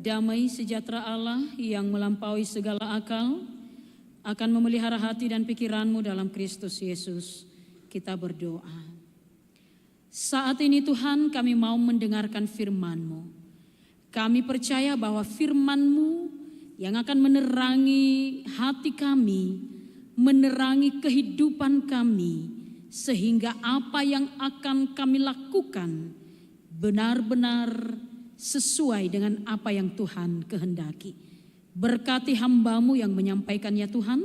Damai sejahtera Allah yang melampaui segala akal akan memelihara hati dan pikiranmu dalam Kristus Yesus. Kita berdoa. Saat ini Tuhan, kami mau mendengarkan firman-Mu. Kami percaya bahwa firman-Mu yang akan menerangi hati kami, menerangi kehidupan kami, sehingga apa yang akan kami lakukan benar-benar sesuai dengan apa yang Tuhan kehendaki. Berkati hamba-Mu yang menyampaikannya Tuhan,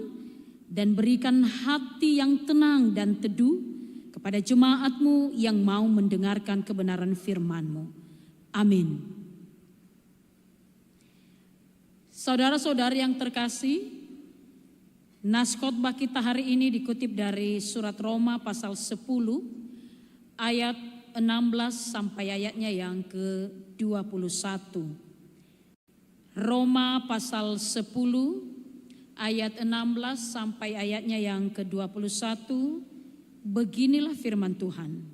dan berikan hati yang tenang dan teduh kepada jemaat-Mu yang mau mendengarkan kebenaran firman-Mu. Amin. Saudara-saudari yang terkasih, nas khotbah kita hari ini dikutip dari surat Roma pasal 10 ayat 16 sampai ayatnya yang ke-21. Roma pasal 10 ayat 16 sampai ayatnya yang ke-21. Beginilah firman Tuhan.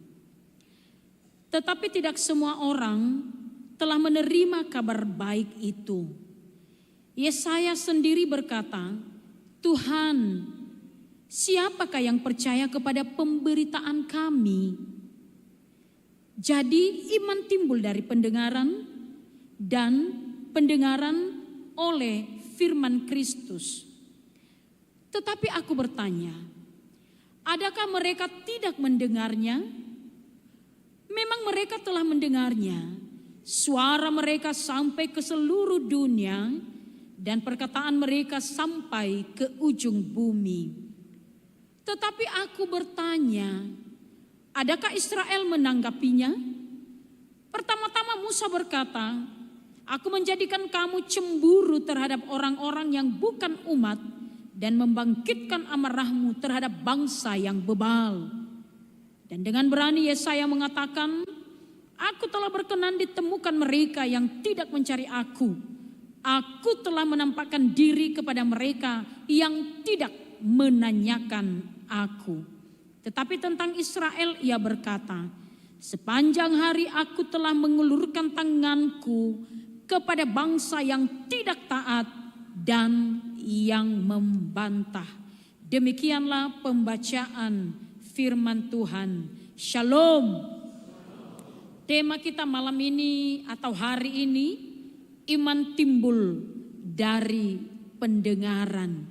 Tetapi tidak semua orang telah menerima kabar baik itu. Yesaya sendiri berkata, Tuhan, siapakah yang percaya kepada pemberitaan kami? Jadi iman timbul dari pendengaran dan pendengaran oleh firman Kristus. Tetapi aku bertanya, adakah mereka tidak mendengarnya? Memang mereka telah mendengarnya. Suara mereka sampai ke seluruh dunia dan perkataan mereka sampai ke ujung bumi. Tetapi aku bertanya, adakah Israel menanggapinya? Pertama-tama Musa berkata, aku menjadikan kamu cemburu terhadap orang-orang yang bukan umat dan membangkitkan amarahmu terhadap bangsa yang bebal. Dan dengan berani Yesaya mengatakan, aku telah berkenan ditemukan mereka yang tidak mencari aku. Aku telah menampakkan diri kepada mereka yang tidak menanyakan aku. Tetapi tentang Israel ia berkata, sepanjang hari aku telah mengulurkan tanganku kepada bangsa yang tidak taat dan yang membantah. Demikianlah pembacaan firman Tuhan. Shalom. Tema kita malam ini atau hari ini, iman timbul dari pendengaran.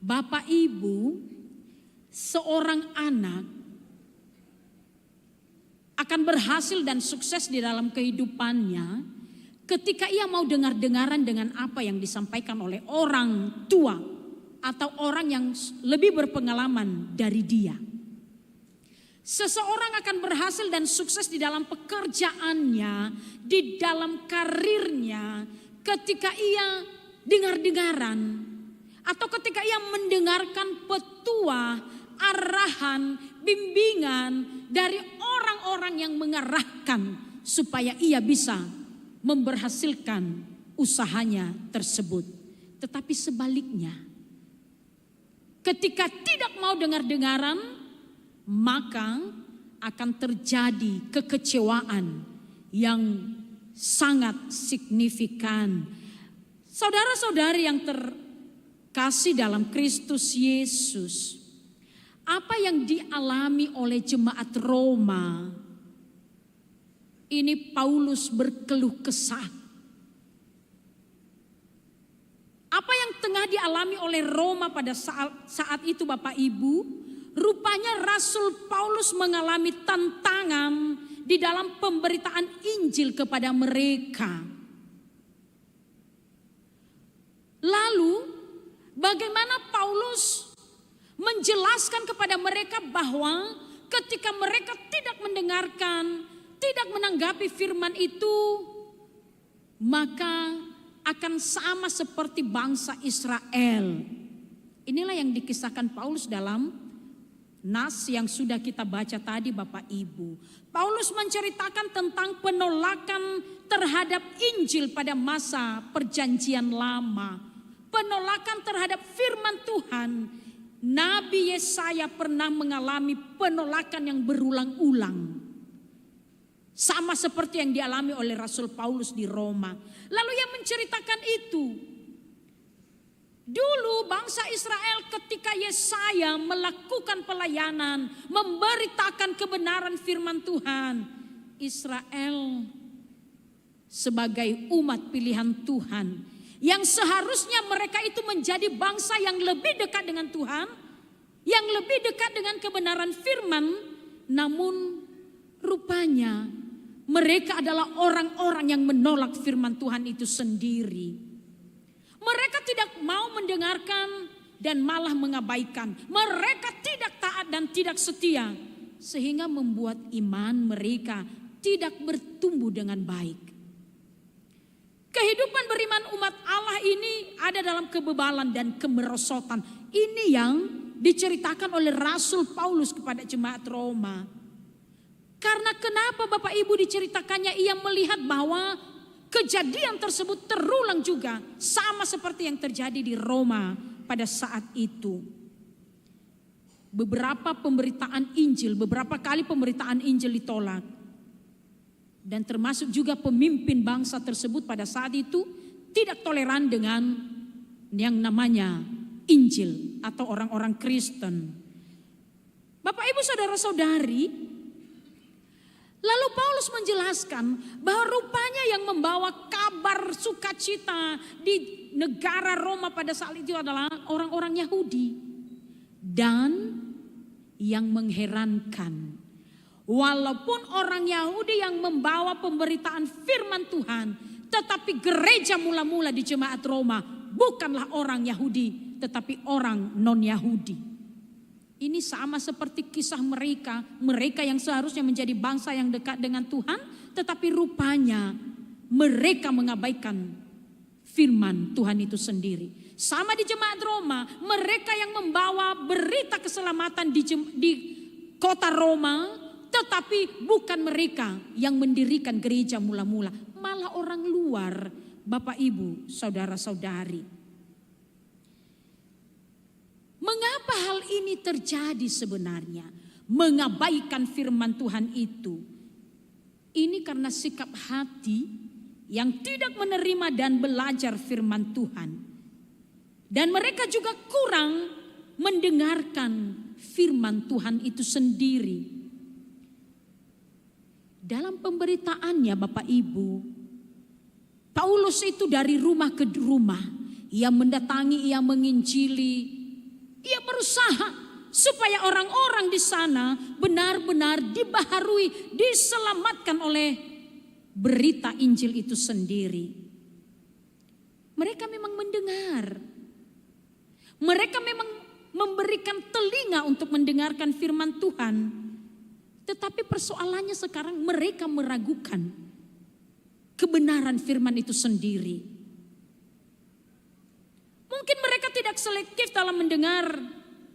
Bapak Ibu, seorang anak akan berhasil dan sukses di dalam kehidupannya ketika ia mau dengar-dengaran dengan apa yang disampaikan oleh orang tua atau orang yang lebih berpengalaman dari dia. Seseorang akan berhasil dan sukses di dalam pekerjaannya, di dalam karirnya ketika ia dengar-dengaran atau ketika ia mendengarkan petua, arahan, bimbingan dari orang-orang yang mengarahkan supaya ia bisa memberhasilkan usahanya tersebut. Tetapi sebaliknya, ketika tidak mau dengar-dengaran, maka akan terjadi kekecewaan yang sangat signifikan. Saudara-saudari yang terkasih dalam Kristus Yesus, apa yang dialami oleh jemaat Roma, ini Paulus berkeluh kesah. Apa yang tengah dialami oleh Roma pada saat itu Bapak Ibu, rupanya Rasul Paulus mengalami tantangan di dalam pemberitaan Injil kepada mereka. Lalu bagaimana Paulus menjelaskan kepada mereka bahwa ketika mereka tidak mendengarkan, tidak menanggapi firman itu, maka akan sama seperti bangsa Israel. Inilah yang dikisahkan Paulus dalam nas yang sudah kita baca tadi Bapak Ibu. Paulus menceritakan tentang penolakan terhadap Injil pada masa perjanjian lama. Penolakan terhadap firman Tuhan. Nabi Yesaya pernah mengalami penolakan yang berulang-ulang. Sama seperti yang dialami oleh Rasul Paulus di Roma. Lalu ia menceritakan itu. Dulu bangsa Israel ketika Yesaya melakukan pelayanan, memberitakan kebenaran firman Tuhan, Israel sebagai umat pilihan Tuhan yang seharusnya mereka itu menjadi bangsa yang lebih dekat dengan Tuhan, yang lebih dekat dengan kebenaran firman, namun rupanya mereka adalah orang-orang yang menolak firman Tuhan itu sendiri. Mereka tidak mau mendengarkan dan malah mengabaikan. Mereka tidak taat dan tidak setia, sehingga membuat iman mereka tidak bertumbuh dengan baik. Kehidupan beriman umat Allah ini ada dalam kebebalan dan kemerosotan. Ini yang diceritakan oleh Rasul Paulus kepada jemaat Roma. Karena kenapa Bapak Ibu diceritakannya, ia melihat bahwa kejadian tersebut terulang juga sama seperti yang terjadi di Roma pada saat itu. Beberapa kali pemberitaan Injil ditolak. Dan termasuk juga pemimpin bangsa tersebut pada saat itu tidak toleran dengan yang namanya Injil atau orang-orang Kristen. Bapak Ibu saudara-saudari, lalu Paulus menjelaskan bahwa rupanya yang membawa kabar sukacita di negara Roma pada saat itu adalah orang-orang Yahudi. Dan yang mengherankan, walaupun orang Yahudi yang membawa pemberitaan firman Tuhan, tetapi gereja mula-mula di jemaat Roma bukanlah orang Yahudi, tetapi orang non-Yahudi. Ini sama seperti kisah mereka yang seharusnya menjadi bangsa yang dekat dengan Tuhan, tetapi rupanya mereka mengabaikan firman Tuhan itu sendiri. Sama di jemaat Roma, mereka yang membawa berita keselamatan di kota Roma, tetapi bukan mereka yang mendirikan gereja mula-mula, malah orang luar, Bapak Ibu, saudara-saudari. Mengapa hal ini terjadi sebenarnya? Mengabaikan firman Tuhan itu. Ini karena sikap hati yang tidak menerima dan belajar firman Tuhan. Dan mereka juga kurang mendengarkan firman Tuhan itu sendiri. Dalam pemberitaannya Bapak Ibu, Paulus itu dari rumah ke rumah. Ia mendatangi, ia menginjili, ia berusaha supaya orang-orang di sana benar-benar dibaharui, diselamatkan oleh berita Injil itu sendiri. Mereka memang mendengar. Mereka memang memberikan telinga untuk mendengarkan firman Tuhan. Tetapi persoalannya sekarang mereka meragukan kebenaran firman itu sendiri. Mungkin mereka tidak selektif dalam mendengar,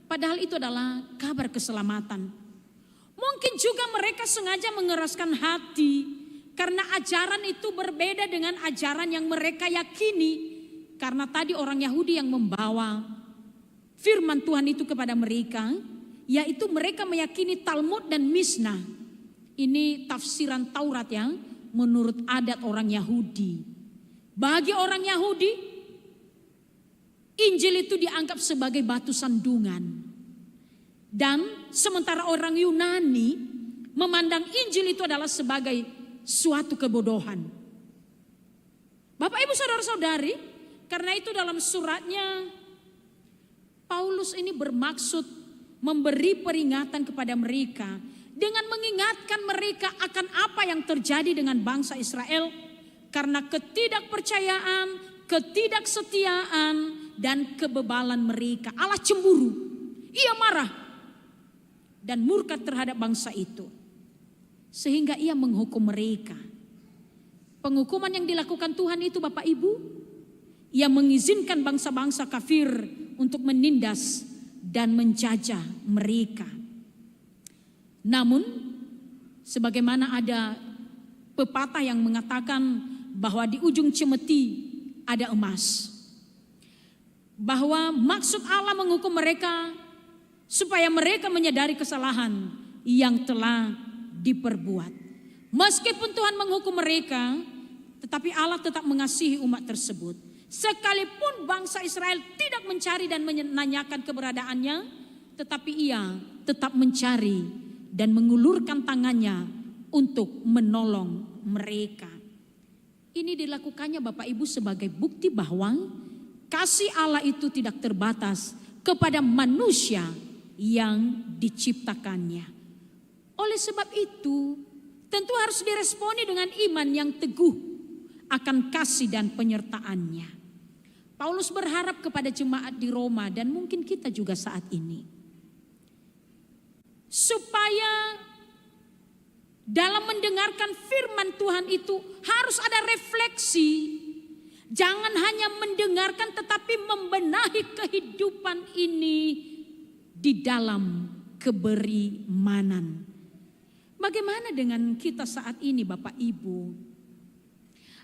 padahal itu adalah kabar keselamatan. Mungkin juga mereka sengaja mengeraskan hati karena ajaran itu berbeda dengan ajaran yang mereka yakini. Karena tadi orang Yahudi yang membawa firman Tuhan itu kepada mereka, yaitu mereka meyakini Talmud dan Mishnah. Ini tafsiran Taurat yang menurut adat orang Yahudi. Bagi orang Yahudi, Injil itu dianggap sebagai batu sandungan. Dan sementara orang Yunani memandang Injil itu adalah sebagai suatu kebodohan. Bapak Ibu saudara-saudari, karena itu dalam suratnya Paulus ini bermaksud memberi peringatan kepada mereka dengan mengingatkan mereka akan apa yang terjadi dengan bangsa Israel karena ketidakpercayaan, ketidaksetiaan dan kebebalan mereka. Allah cemburu, ia marah dan murka terhadap bangsa itu sehingga ia menghukum mereka. Penghukuman yang dilakukan Tuhan itu Bapak Ibu, ia mengizinkan bangsa-bangsa kafir untuk menindas dan menjajah mereka. Namun sebagaimana ada pepatah yang mengatakan bahwa di ujung cemeti ada emas. Bahwa maksud Allah menghukum mereka supaya mereka menyadari kesalahan yang telah diperbuat. Meskipun Tuhan menghukum mereka, tetapi Allah tetap mengasihi umat tersebut. Sekalipun bangsa Israel tidak mencari dan menanyakan keberadaannya, tetapi ia tetap mencari dan mengulurkan tangannya untuk menolong mereka. Ini dilakukannya Bapak Ibu sebagai bukti bahwa kasih Allah itu tidak terbatas kepada manusia yang diciptakannya. Oleh sebab itu, tentu harus diresponi dengan iman yang teguh akan kasih dan penyertaannya. Paulus berharap kepada jemaat di Roma dan mungkin kita juga saat ini, supaya dalam mendengarkan firman Tuhan itu harus ada refleksi. Jangan hanya mendengarkan tetapi membenahi kehidupan ini di dalam keberimanan. Bagaimana dengan kita saat ini Bapak Ibu?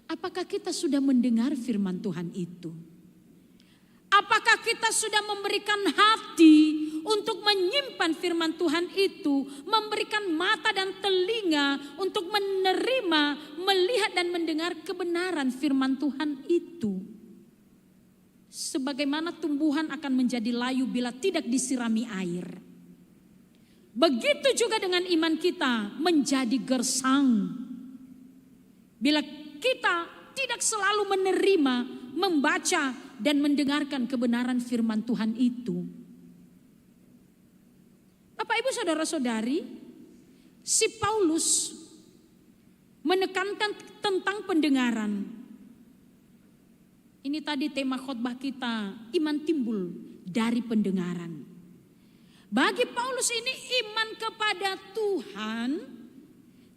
Apakah kita sudah mendengar firman Tuhan itu? Apakah kita sudah memberikan hati untuk menyimpan firman Tuhan itu, memberikan mata dan telinga untuk menerima, melihat dan mendengar kebenaran firman Tuhan itu? Sebagaimana tumbuhan akan menjadi layu bila tidak disirami air, begitu juga dengan iman kita menjadi gersang bila kita tidak selalu menerima, membaca dan mendengarkan kebenaran firman Tuhan itu. Bapak Ibu saudara-saudari, si Paulus menekankan tentang pendengaran. Ini tadi tema khotbah kita, iman timbul dari pendengaran. Bagi Paulus ini iman kepada Tuhan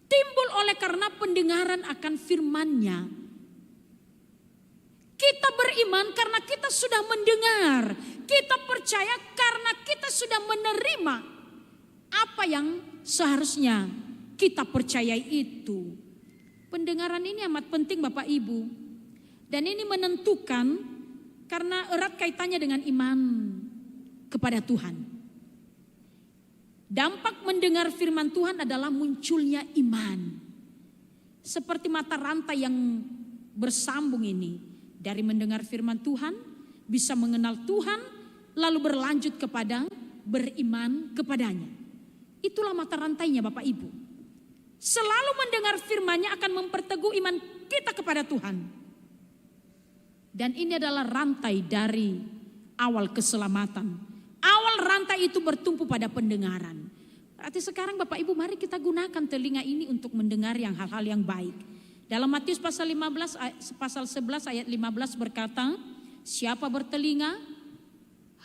timbul oleh karena pendengaran akan firman-Nya. Kita beriman karena kita sudah mendengar. Kita percaya karena kita sudah menerima apa yang seharusnya kita percayai itu. Pendengaran ini amat penting Bapak Ibu. Dan ini menentukan karena erat kaitannya dengan iman kepada Tuhan. Dampak mendengar firman Tuhan adalah munculnya iman. Seperti mata rantai yang bersambung ini. Dari mendengar firman Tuhan, bisa mengenal Tuhan, lalu berlanjut kepada beriman kepadanya. Itulah mata rantainya Bapak Ibu. Selalu mendengar firman-Nya akan memperteguh iman kita kepada Tuhan. Dan ini adalah rantai dari awal keselamatan. Awal rantai itu bertumpu pada pendengaran. Berarti sekarang Bapak Ibu mari kita gunakan telinga ini untuk mendengar yang hal-hal yang baik. Dalam Matius pasal 11 ayat 15 berkata, siapa bertelinga,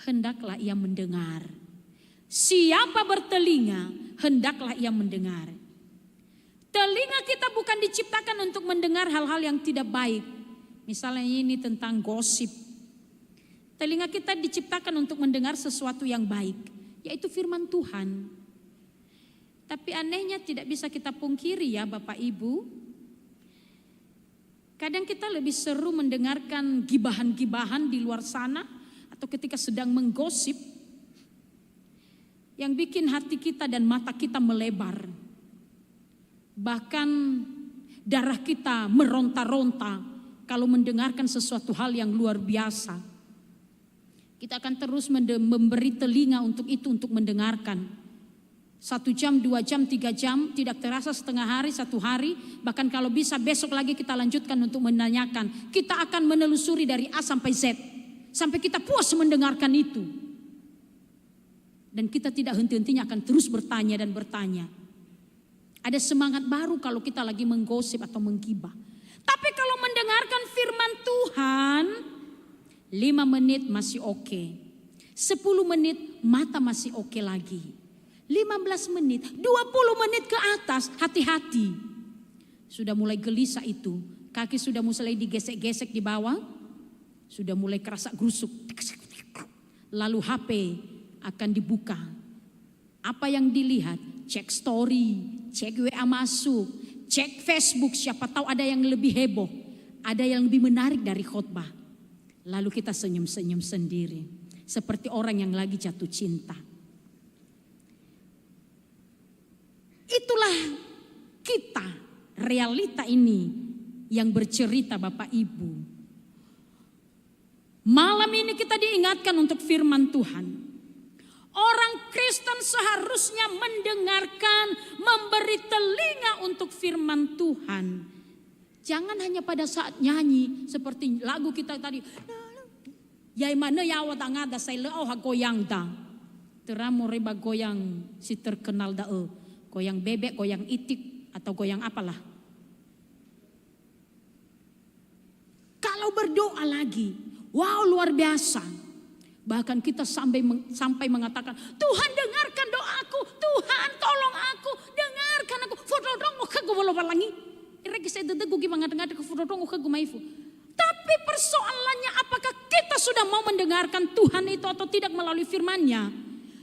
hendaklah ia mendengar. Siapa bertelinga, hendaklah ia mendengar. Telinga kita bukan diciptakan untuk mendengar hal-hal yang tidak baik. Misalnya ini tentang gosip. Telinga kita diciptakan untuk mendengar sesuatu yang baik, yaitu firman Tuhan. Tapi anehnya tidak bisa kita pungkiri ya Bapak Ibu. Kadang kita lebih seru mendengarkan gibahan-gibahan di luar sana atau ketika sedang menggosip yang bikin hati kita dan mata kita melebar. Bahkan darah kita meronta-ronta kalau mendengarkan sesuatu hal yang luar biasa. Kita akan terus memberi telinga untuk itu, untuk mendengarkan. 1 jam, 2 jam, 3 jam, tidak terasa setengah hari, 1 hari. Bahkan kalau bisa besok lagi kita lanjutkan untuk menanyakan. Kita akan menelusuri dari A sampai Z. Sampai kita puas mendengarkan itu. Dan kita tidak henti-hentinya akan terus bertanya dan bertanya. Ada semangat baru kalau kita lagi menggosip atau menggibah. Tapi kalau mendengarkan firman Tuhan, 5 menit masih oke. 10 menit mata masih oke lagi. 15 menit, 20 menit ke atas, hati-hati. Sudah mulai gelisah itu, kaki sudah mulai digesek-gesek di bawah, sudah mulai kerasa gerusuk. Lalu HP akan dibuka. Apa yang dilihat? Cek story, cek WA masuk, cek Facebook, siapa tahu ada yang lebih heboh, ada yang lebih menarik dari khotbah. Lalu kita senyum-senyum sendiri, seperti orang yang lagi jatuh cinta. Itulah kita realita ini yang bercerita Bapak Ibu. Malam ini kita diingatkan untuk firman Tuhan. Orang Kristen seharusnya mendengarkan, memberi telinga untuk firman Tuhan. Jangan hanya pada saat nyanyi seperti lagu kita tadi. Yai mana ya awat angada saya leo goyang da. Teramu reba goyang si terkenal da goyang bebek, goyang itik atau goyang apalah. Kalau berdoa lagi, wow luar biasa. Bahkan kita sampai mengatakan, Tuhan dengarkan doaku, Tuhan tolong aku, dengarkan aku. Foto dong oke gue boleh balangi. Tapi persoalannya apakah kita sudah mau mendengarkan Tuhan itu atau tidak melalui firman-Nya?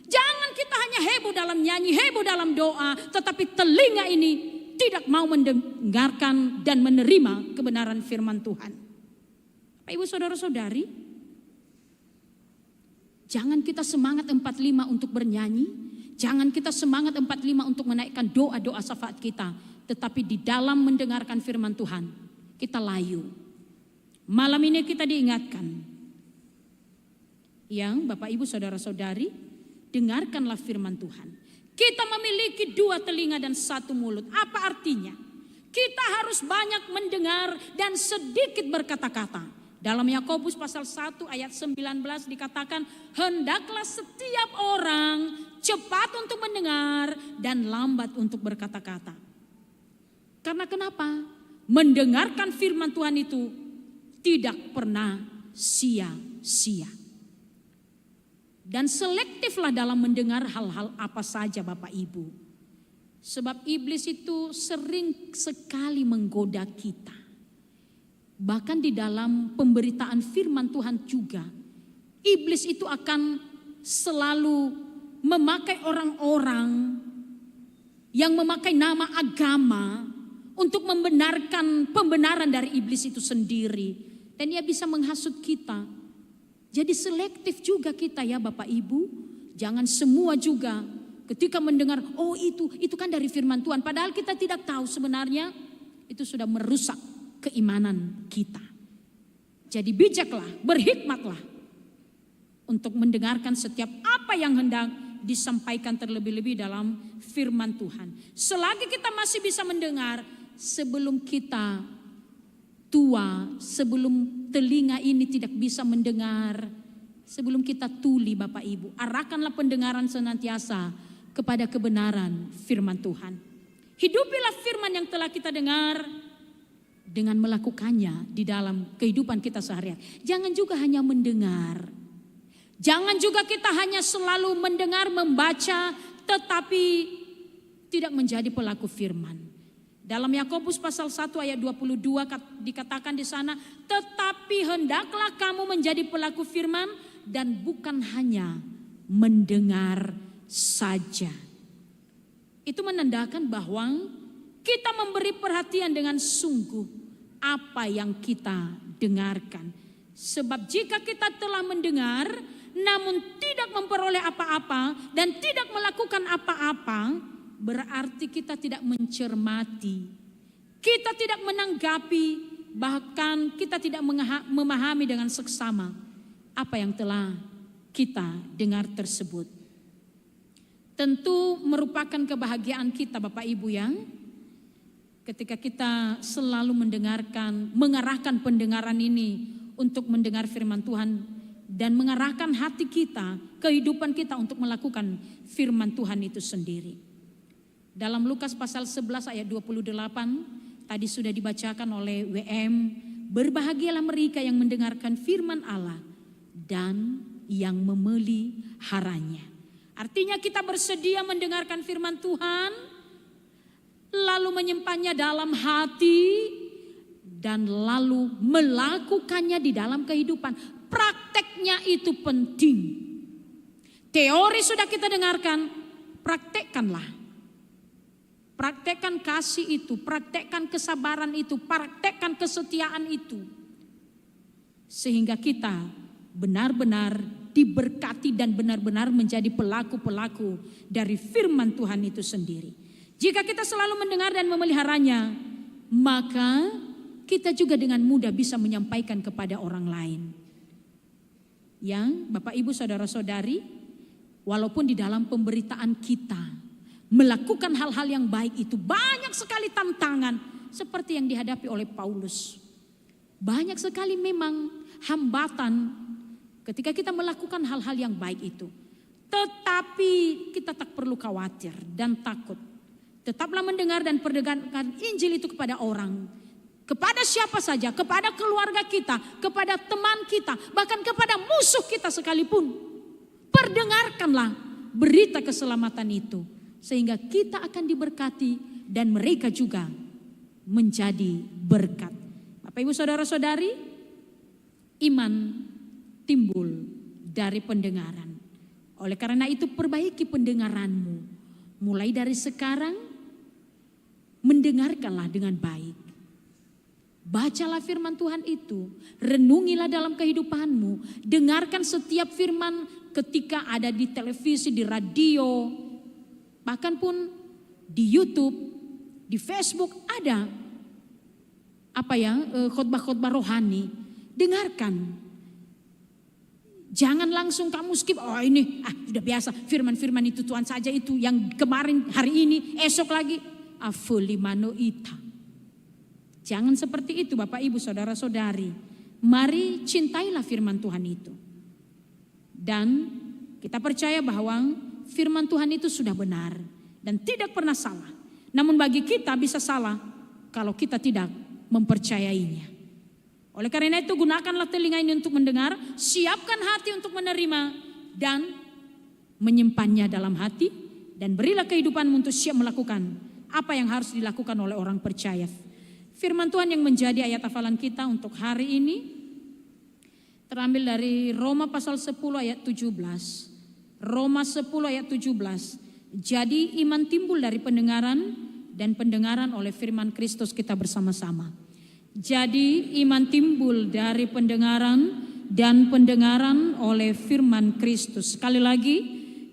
Jangan kita hanya heboh dalam nyanyi, heboh dalam doa, tetapi telinga ini tidak mau mendengarkan dan menerima kebenaran firman Tuhan. Bapak Ibu saudara-saudari, jangan kita semangat 45 untuk bernyanyi, jangan kita semangat 45 untuk menaikkan doa-doa syafaat kita. Tetapi di dalam mendengarkan firman Tuhan, kita layu. Malam ini kita diingatkan. Yang Bapak Ibu saudara-saudari, dengarkanlah firman Tuhan. Kita memiliki 2 telinga dan 1 mulut. Apa artinya? Kita harus banyak mendengar dan sedikit berkata-kata. Dalam Yakobus pasal 1 ayat 19 dikatakan, hendaklah setiap orang cepat untuk mendengar dan lambat untuk berkata-kata. Karena kenapa? Mendengarkan firman Tuhan itu tidak pernah sia-sia. Dan selektiflah dalam mendengar hal-hal apa saja Bapak Ibu. Sebab iblis itu sering sekali menggoda kita. Bahkan di dalam pemberitaan firman Tuhan juga, iblis itu akan selalu memakai orang-orang yang memakai nama agama untuk membenarkan pembenaran dari iblis itu sendiri. Dan ia bisa menghasut kita. Jadi selektif juga kita ya Bapak Ibu. Jangan semua juga ketika mendengar, oh itu kan dari firman Tuhan. Padahal kita tidak tahu sebenarnya itu sudah merusak keimanan kita. Jadi bijaklah, berhikmatlah untuk mendengarkan setiap apa yang hendak disampaikan terlebih-lebih dalam firman Tuhan. Selagi kita masih bisa mendengar, sebelum kita tua, sebelum telinga ini tidak bisa mendengar, sebelum kita tuli Bapak Ibu, arahkanlah pendengaran senantiasa kepada kebenaran firman Tuhan. Hidupilah firman yang telah kita dengar dengan melakukannya di dalam kehidupan kita sehari-hari. Jangan juga hanya mendengar. Jangan juga kita hanya selalu mendengar, membaca, tetapi tidak menjadi pelaku firman. Dalam Yakobus pasal 1 ayat 22 dikatakan di sana, tetapi hendaklah kamu menjadi pelaku firman dan bukan hanya mendengar saja. Itu menandakan bahwa kita memberi perhatian dengan sungguh apa yang kita dengarkan. Sebab jika kita telah mendengar namun tidak memperoleh apa-apa dan tidak melakukan apa-apa, berarti kita tidak mencermati, kita tidak menanggapi, bahkan kita tidak memahami dengan seksama apa yang telah kita dengar tersebut. Tentu merupakan kebahagiaan kita Bapak Ibu yang ketika kita selalu mendengarkan, mengarahkan pendengaran ini untuk mendengar firman Tuhan dan mengarahkan hati kita, kehidupan kita untuk melakukan firman Tuhan itu sendiri. Dalam Lukas pasal 11 ayat 28 tadi sudah dibacakan oleh WM, berbahagialah mereka yang mendengarkan firman Allah dan yang memeliharanya. Artinya kita bersedia mendengarkan firman Tuhan, lalu menyimpannya dalam hati dan lalu melakukannya di dalam kehidupan. Prakteknya itu penting. Teori sudah kita dengarkan, praktekkanlah. Praktekkan kasih itu, praktekkan kesabaran itu, praktekkan kesetiaan itu. Sehingga kita benar-benar diberkati dan benar-benar menjadi pelaku-pelaku dari firman Tuhan itu sendiri. Jika kita selalu mendengar dan memeliharanya, maka kita juga dengan mudah bisa menyampaikan kepada orang lain. Yang Bapak Ibu Saudara-saudari, walaupun di dalam pemberitaan kita melakukan hal-hal yang baik itu banyak sekali tantangan seperti yang dihadapi oleh Paulus. Banyak sekali memang hambatan ketika kita melakukan hal-hal yang baik itu. Tetapi kita tak perlu khawatir dan takut. Tetaplah mendengar dan perdengarkan Injil itu kepada orang. Kepada siapa saja, kepada keluarga kita, kepada teman kita, bahkan kepada musuh kita sekalipun. Perdengarkanlah berita keselamatan itu. Sehingga kita akan diberkati dan mereka juga menjadi berkat. Bapak Ibu Saudara-saudari, iman timbul dari pendengaran. Oleh karena itu perbaiki pendengaranmu. Mulai dari sekarang, mendengarkanlah dengan baik. Bacalah firman Tuhan itu, renungilah dalam kehidupanmu, dengarkan setiap firman ketika ada di televisi, di radio, bahkan pun di YouTube, di Facebook ada khotbah-khotbah rohani. Dengarkan. Jangan langsung kamu skip, ini sudah biasa firman-firman itu Tuhan saja itu yang kemarin, hari ini, esok lagi. Afulimano ita. Jangan seperti itu Bapak Ibu Saudara-saudari. Mari cintailah firman Tuhan itu. Dan kita percaya bahwa firman Tuhan itu sudah benar dan tidak pernah salah. Namun bagi kita bisa salah kalau kita tidak mempercayainya. Oleh karena itu gunakanlah telinga ini untuk mendengar, siapkan hati untuk menerima dan menyimpannya dalam hati, dan berilah kehidupanmu untuk siap melakukan apa yang harus dilakukan oleh orang percaya. Firman Tuhan yang menjadi ayat hafalan kita untuk hari ini terambil dari Roma pasal 10 ayat 17. Roma 10 ayat 17. Jadi iman timbul dari pendengaran dan pendengaran oleh firman Kristus kita bersama-sama. Jadi iman timbul dari pendengaran dan pendengaran oleh firman Kristus. Sekali lagi,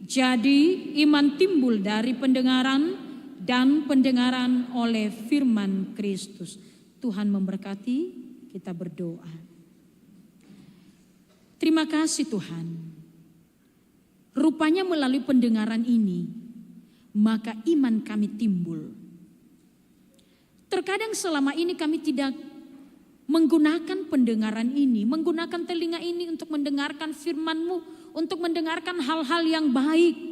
jadi iman timbul dari pendengaran dan pendengaran oleh firman Kristus. Tuhan memberkati, kita berdoa. Terima kasih Tuhan. Rupanya melalui pendengaran ini, maka iman kami timbul. Terkadang selama ini kami tidak menggunakan pendengaran ini, menggunakan telinga ini untuk mendengarkan firman-Mu, untuk mendengarkan hal-hal yang baik.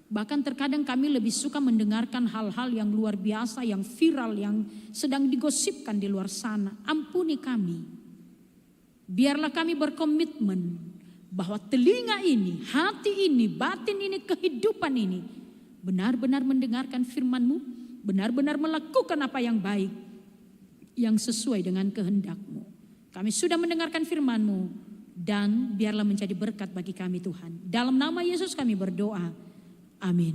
Bahkan terkadang kami lebih suka mendengarkan hal-hal yang luar biasa, yang viral, yang sedang digosipkan di luar sana. Ampuni kami. Biarlah kami berkomitmen bahwa telinga ini, hati ini, batin ini, kehidupan ini benar-benar mendengarkan firman-Mu, benar-benar melakukan apa yang baik, yang sesuai dengan kehendak-Mu. Kami sudah mendengarkan firman-Mu dan biarlah menjadi berkat bagi kami Tuhan. Dalam nama Yesus kami berdoa. Amin.